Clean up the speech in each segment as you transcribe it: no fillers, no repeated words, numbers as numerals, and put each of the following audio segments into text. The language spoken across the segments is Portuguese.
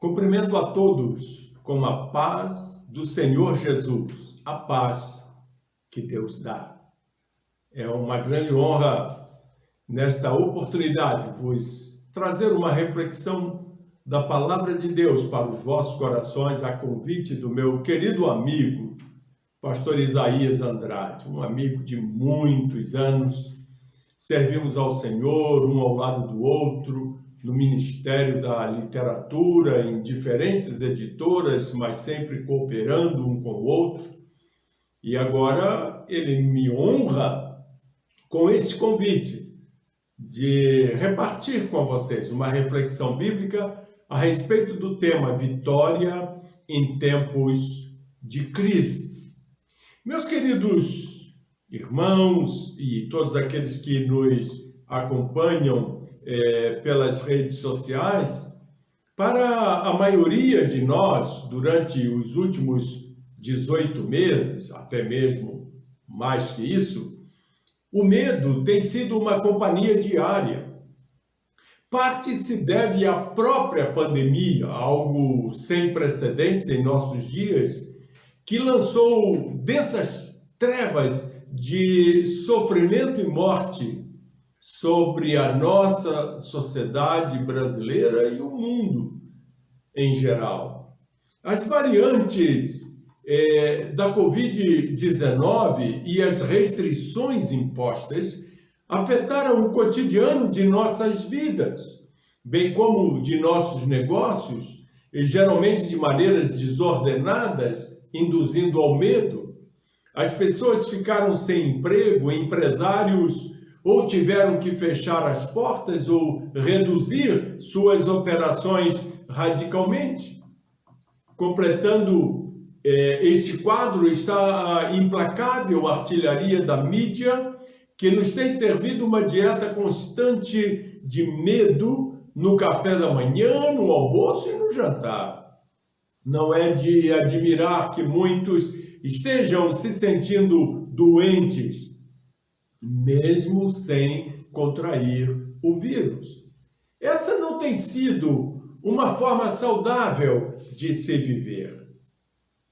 Cumprimento a todos com a paz do Senhor Jesus, a paz que Deus dá. É uma grande honra, nesta oportunidade, vos trazer uma reflexão da Palavra de Deus para os vossos corações, a convite do meu querido amigo, Pastor Isaías Andrade, um amigo de muitos anos. Servimos ao Senhor, um ao lado do outro, no Ministério da Literatura, em diferentes editoras, mas sempre cooperando um com o outro. E agora ele me honra com este convite de repartir com vocês uma reflexão bíblica a respeito do tema Vitória em tempos de crise. Meus queridos irmãos e todos aqueles que nos acompanham pelas redes sociais, para a maioria de nós, durante os últimos 18 meses, até mesmo mais que isso, o medo tem sido uma companhia diária. Parte se deve à própria pandemia, algo sem precedentes em nossos dias, que lançou densas trevas de sofrimento e morte sobre a nossa sociedade brasileira e o mundo em geral. As variantes da Covid-19 e as restrições impostas afetaram o cotidiano de nossas vidas, bem como de nossos negócios, e geralmente de maneiras desordenadas, induzindo ao medo. As pessoas ficaram sem emprego, empresários ou tiveram que fechar as portas ou reduzir suas operações radicalmente. Completando este quadro está a implacável artilharia da mídia, que nos tem servido uma dieta constante de medo no café da manhã, no almoço e no jantar. Não é de admirar que muitos estejam se sentindo doentes, mesmo sem contrair o vírus. Essa não tem sido uma forma saudável de se viver.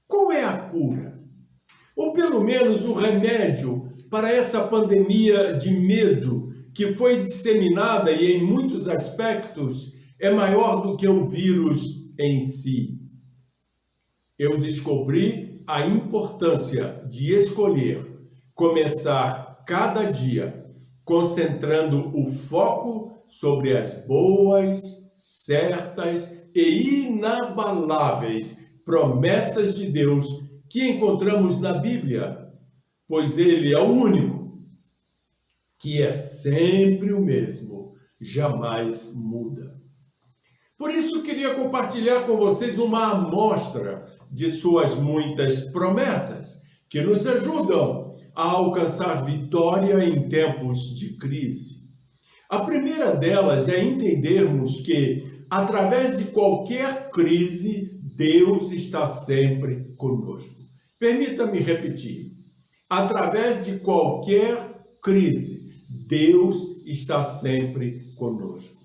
Qual é a cura? Ou pelo menos o remédio para essa pandemia de medo que foi disseminada e em muitos aspectos é maior do que o vírus em si? Eu descobri a importância de escolher começar cada dia, concentrando o foco sobre as boas, certas e inabaláveis promessas de Deus que encontramos na Bíblia, pois Ele é o único que é sempre o mesmo, jamais muda. Por isso, queria compartilhar com vocês uma amostra de suas muitas promessas que nos ajudam a alcançar vitória em tempos de crise. A primeira delas é entendermos que, através de qualquer crise, Deus está sempre conosco. Permita-me repetir. Através de qualquer crise, Deus está sempre conosco.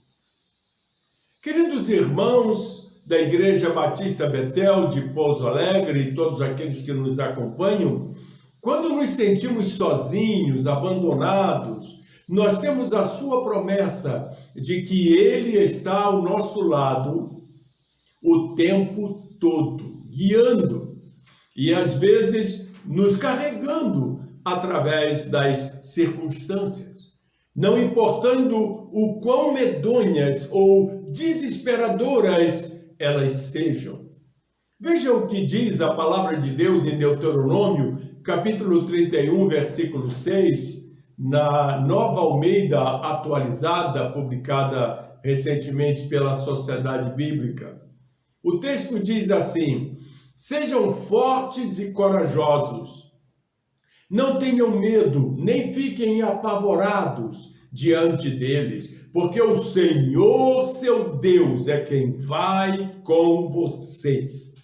Queridos irmãos da Igreja Batista Betel de Pouso Alegre e todos aqueles que nos acompanham, quando nos sentimos sozinhos, abandonados, nós temos a sua promessa de que Ele está ao nosso lado o tempo todo, guiando e às vezes nos carregando através das circunstâncias, não importando o quão medonhas ou desesperadoras elas sejam. Veja o que diz a palavra de Deus em Deuteronômio, capítulo 31, versículo 6, na Nova Almeida atualizada, publicada recentemente pela Sociedade Bíblica. O texto diz assim: sejam fortes e corajosos, não tenham medo, nem fiquem apavorados diante deles, porque o Senhor, seu Deus, é quem vai com vocês.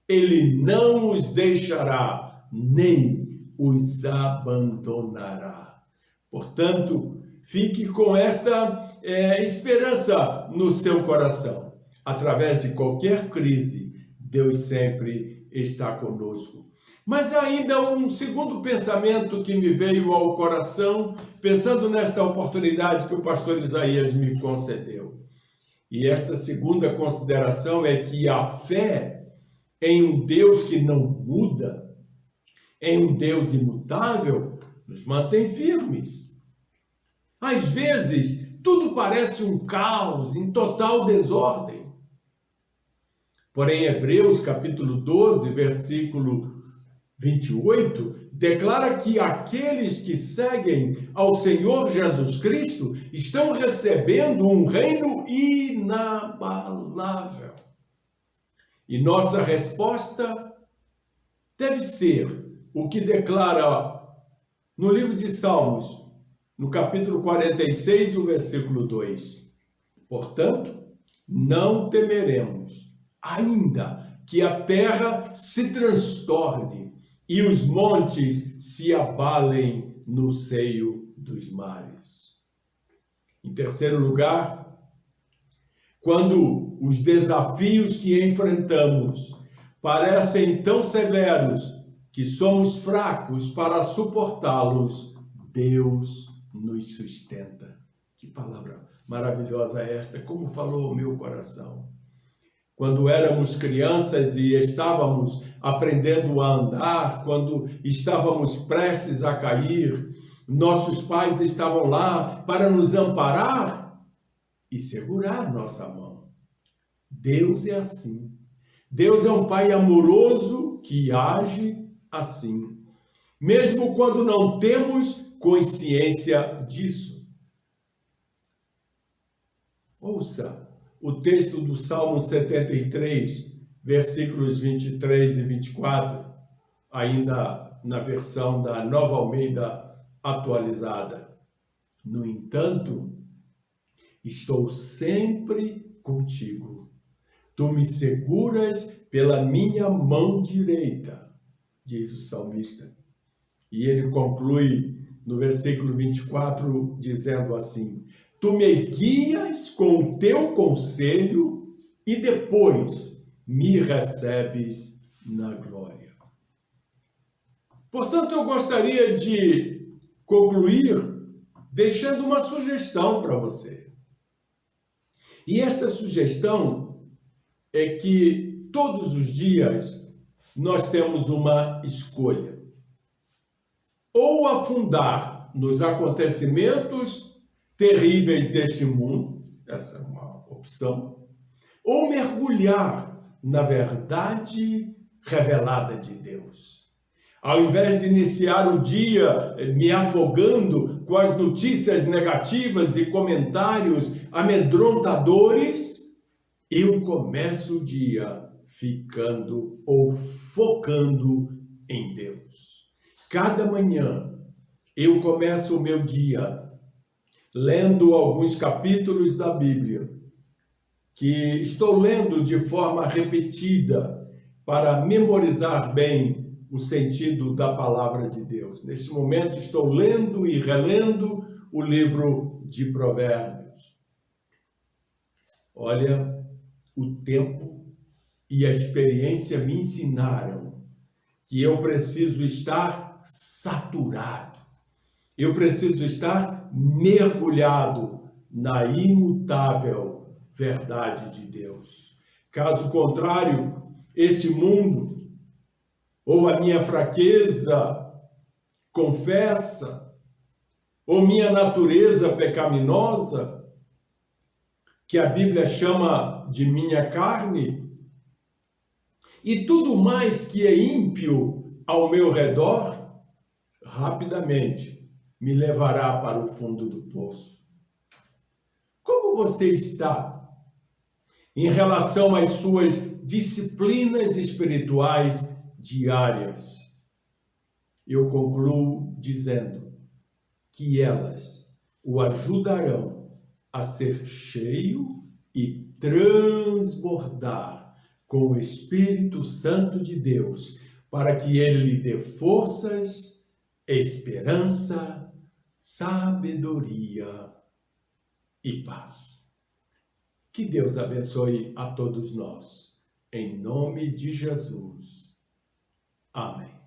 Ele não os deixará, nem os abandonará. Portanto, fique com esta esperança no seu coração. através de qualquer crise, Deus sempre está conosco. Mas ainda um segundo pensamento que me veio ao coração, pensando nesta oportunidade que o pastor Isaías me concedeu. E esta segunda consideração é que a fé em um Deus que não muda, em um Deus imutável, nos mantém firmes. Às vezes, tudo parece um caos, em total desordem. Porém, Hebreus capítulo 12, versículo 28, declara que aqueles que seguem ao Senhor Jesus Cristo estão recebendo um reino inabalável. E nossa resposta deve ser o que declara no livro de Salmos, no capítulo 46, o versículo 2. Portanto, não temeremos, ainda que a terra se transtorne e os montes se abalem no seio dos mares. Em terceiro lugar, quando os desafios que enfrentamos parecem tão severos que somos fracos para suportá-los, Deus nos sustenta. Que palavra maravilhosa é esta, como falou o meu coração. Quando éramos crianças e estávamos aprendendo a andar, quando estávamos prestes a cair, nossos pais estavam lá para nos amparar e segurar nossa mão. Deus é assim. Deus é um Pai amoroso que age assim, mesmo quando não temos consciência disso. Ouça o texto do Salmo 73, versículos 23 e 24, ainda na versão da Nova Almeida atualizada. No entanto, estou sempre contigo. Tu me seguras pela minha mão direita, diz o salmista. E ele conclui no versículo 24, dizendo assim: Tu me guias com o teu conselho e depois me recebes na glória. Portanto, eu gostaria de concluir deixando uma sugestão para você. E essa sugestão é que todos os dias nós temos uma escolha. Ou afundar nos acontecimentos terríveis deste mundo, essa é uma opção, ou mergulhar na verdade revelada de Deus. Ao invés de iniciar o dia me afogando com as notícias negativas e comentários amedrontadores, eu começo o dia ficando ou focando em Deus. Cada manhã eu começo o meu dia lendo alguns capítulos da Bíblia, que estou lendo de forma repetida para memorizar bem o sentido da palavra de Deus. Neste momento estou lendo e relendo o livro de Provérbios. Olha, o tempo e a experiência me ensinaram que eu preciso estar saturado. Eu preciso estar mergulhado na imutável verdade de Deus. Caso contrário, este mundo, ou a minha fraqueza confessa, ou minha natureza pecaminosa, que a Bíblia chama de minha carne, e tudo mais que é ímpio ao meu redor, rapidamente me levará para o fundo do poço. Como você está em relação às suas disciplinas espirituais diárias? Eu concluo dizendo que elas o ajudarão a ser cheio e transbordar com o Espírito Santo de Deus, para que ele lhe dê forças, esperança, sabedoria e paz. Que Deus abençoe a todos nós. Em nome de Jesus. Amém.